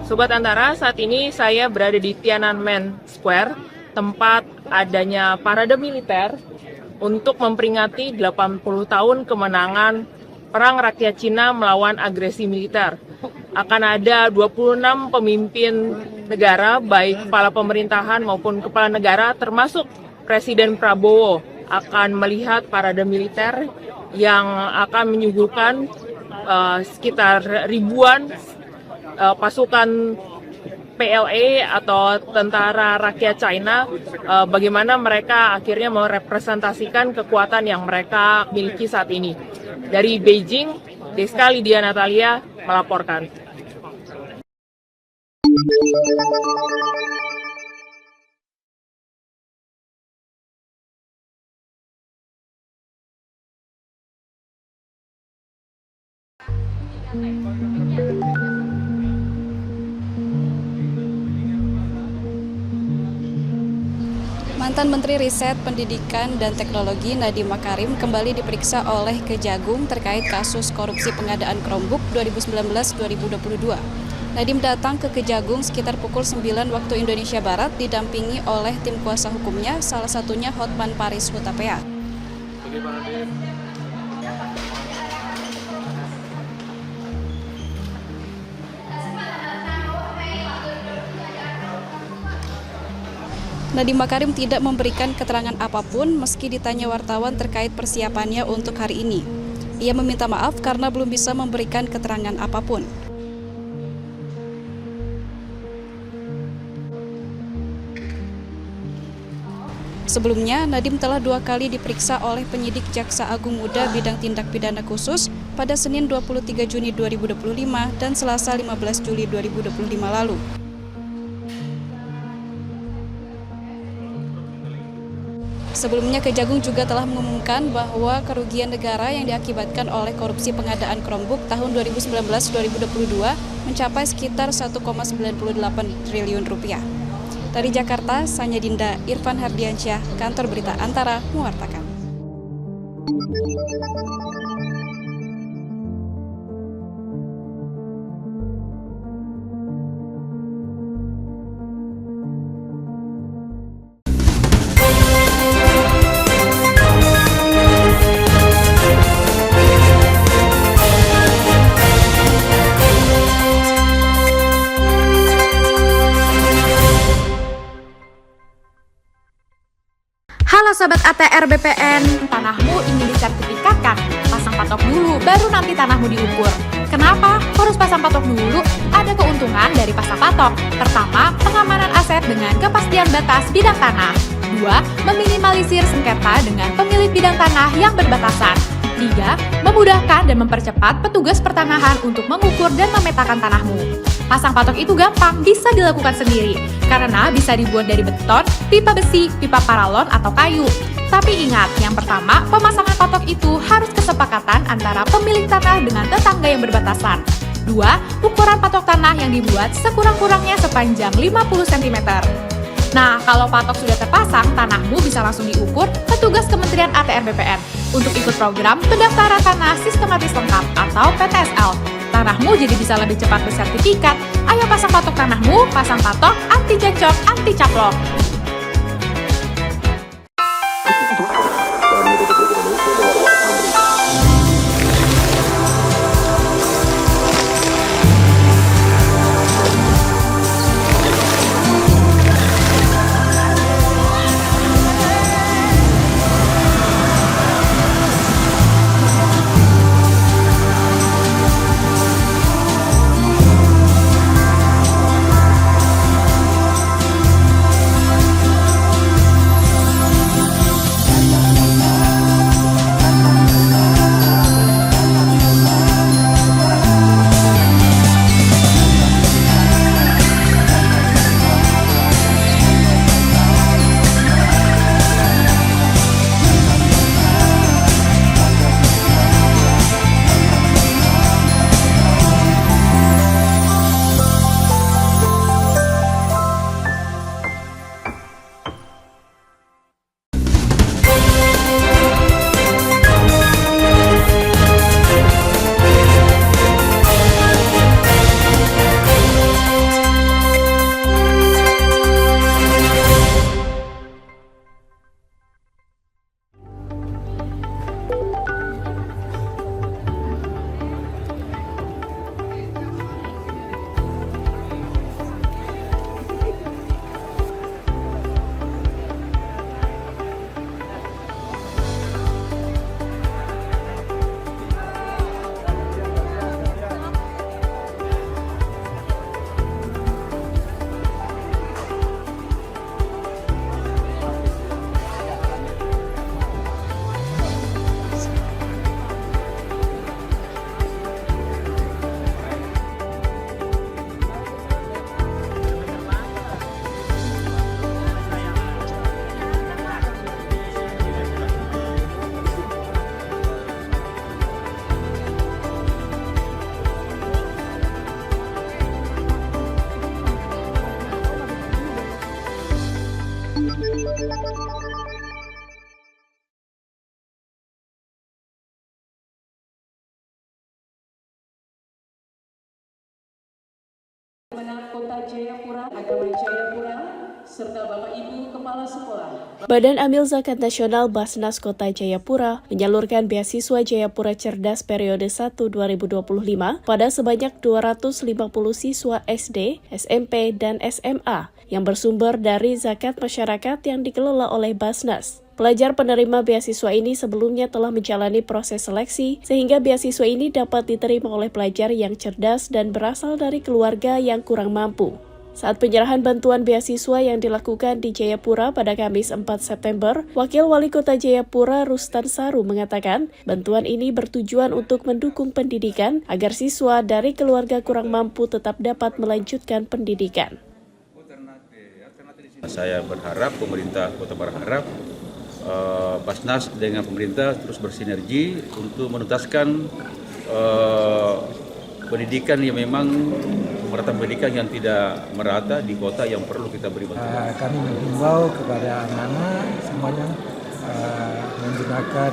Sobat Antara, saat ini saya berada di Tiananmen Square, tempat adanya parade militer untuk memperingati 80 tahun kemenangan Perang Rakyat Cina melawan agresi militer. Akan ada 26 pemimpin negara, baik kepala pemerintahan maupun kepala negara, termasuk Presiden Prabowo, akan melihat parade militer yang akan menyuguhkan sekitar ribuan pasukan PLA atau Tentara Rakyat China, bagaimana mereka akhirnya merepresentasikan kekuatan yang mereka miliki saat ini. Dari Beijing, Deska Lydia Natalia melaporkan. Mantan Menteri Riset, Pendidikan, dan Teknologi Nadiem Makarim kembali diperiksa oleh Kejagung terkait kasus korupsi pengadaan Chromebook 2019-2022. Nadiem datang ke Kejagung sekitar pukul 9 waktu Indonesia Barat didampingi oleh tim kuasa hukumnya, salah satunya Hotman Paris Hutapea. Nadiem Makarim tidak memberikan keterangan apapun meski ditanya wartawan terkait persiapannya untuk hari ini. Ia meminta maaf karena belum bisa memberikan keterangan apapun. Sebelumnya, Nadiem telah 2 kali diperiksa oleh penyidik Jaksa Agung Muda Bidang Tindak Pidana Khusus pada Senin 23 Juni 2025 dan Selasa 15 Juli 2025 lalu. Sebelumnya, Kejagung juga telah mengumumkan bahwa kerugian negara yang diakibatkan oleh korupsi pengadaan Chromebook tahun 2019-2022 mencapai sekitar 1,98 triliun rupiah. Dari Jakarta, Sanya Dinda, Irfan Hardiansyah, Kantor Berita Antara, mewartakan. Halo Sobat ATR BPN, tanahmu ingin disertifikatkan? Pasang patok dulu, baru nanti tanahmu diukur. Kenapa? Harus pasang patok dulu? Ada keuntungan dari pasang patok. Pertama, pengamanan aset dengan kepastian batas bidang tanah. 2. Meminimalisir sengketa dengan pemilik bidang tanah yang berbatasan. 3. Memudahkan dan mempercepat petugas pertanahan untuk mengukur dan memetakan tanahmu. Pasang patok itu gampang, bisa dilakukan sendiri, karena bisa dibuat dari beton, pipa besi, pipa paralon, atau kayu. Tapi ingat, yang pertama, pemasangan patok itu harus kesepakatan antara pemilik tanah dengan tetangga yang berbatasan. 2. Ukuran patok tanah yang dibuat sekurang-kurangnya sepanjang 50 cm. Nah, kalau patok sudah terpasang, tanahmu bisa langsung diukur petugas Kementerian ATR BPN untuk ikut program pendaftaran tanah sistematis lengkap atau PTSL. tanahmu jadi bisa lebih cepat bersertifikat. Ayo pasang patok tanahmu, pasang patok, anti cekcok, anti caplok. Kota Jayapura, Agama Jayapura, serta Bapak Ibu Kepala Sekolah. Badan Amil Zakat Nasional Basnas Kota Jayapura menyalurkan beasiswa Jayapura Cerdas periode 1 2025 pada sebanyak 250 siswa SD, SMP, dan SMA yang bersumber dari zakat masyarakat yang dikelola oleh Basnas. Pelajar penerima beasiswa ini sebelumnya telah menjalani proses seleksi, sehingga beasiswa ini dapat diterima oleh pelajar yang cerdas dan berasal dari keluarga yang kurang mampu. Saat penyerahan bantuan beasiswa yang dilakukan di Jayapura pada Kamis 4 September, Wakil Wali Kota Jayapura Rustan Saru mengatakan bantuan ini bertujuan untuk mendukung pendidikan agar siswa dari keluarga kurang mampu tetap dapat melanjutkan pendidikan. Saya berharap, pemerintah Kota berharap Basnas dengan pemerintah terus bersinergi untuk menuntaskan pendidikan yang memang merata pendidikan yang tidak merata di kota yang perlu kita beri bantuan. Kami menghimbau kepada anak-anak semuanya menggunakan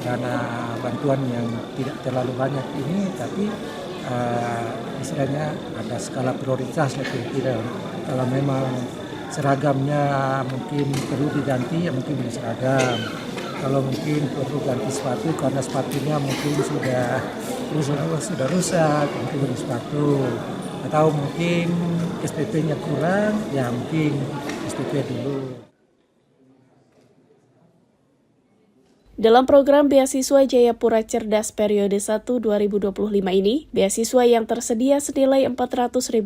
dana bantuan yang tidak terlalu banyak ini, tapi istilahnya ada skala prioritas lah kira-kira. Kalau memang seragamnya mungkin perlu diganti, ya mungkin beli seragam. Kalau mungkin perlu ganti sepatu karena sepatunya mungkin sudah rusak, mungkin beli sepatu. Atau mungkin SPP-nya kurang, ya mungkin SPP dulu. Dalam program beasiswa Jayapura Cerdas periode 1 2025 ini, beasiswa yang tersedia senilai Rp400.000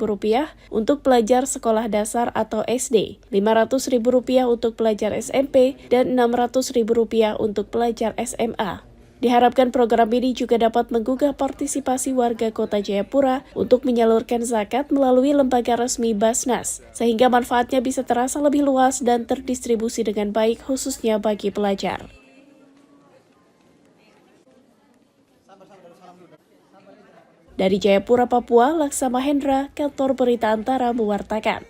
untuk pelajar sekolah dasar atau SD, Rp500.000 untuk pelajar SMP, dan Rp600.000 untuk pelajar SMA. Diharapkan program ini juga dapat menggugah partisipasi warga Kota Jayapura untuk menyalurkan zakat melalui lembaga resmi Basnas, sehingga manfaatnya bisa terasa lebih luas dan terdistribusi dengan baik khususnya bagi pelajar. Dari Jayapura, Papua, Laksama Hendra, Kantor Berita Antara mewartakan.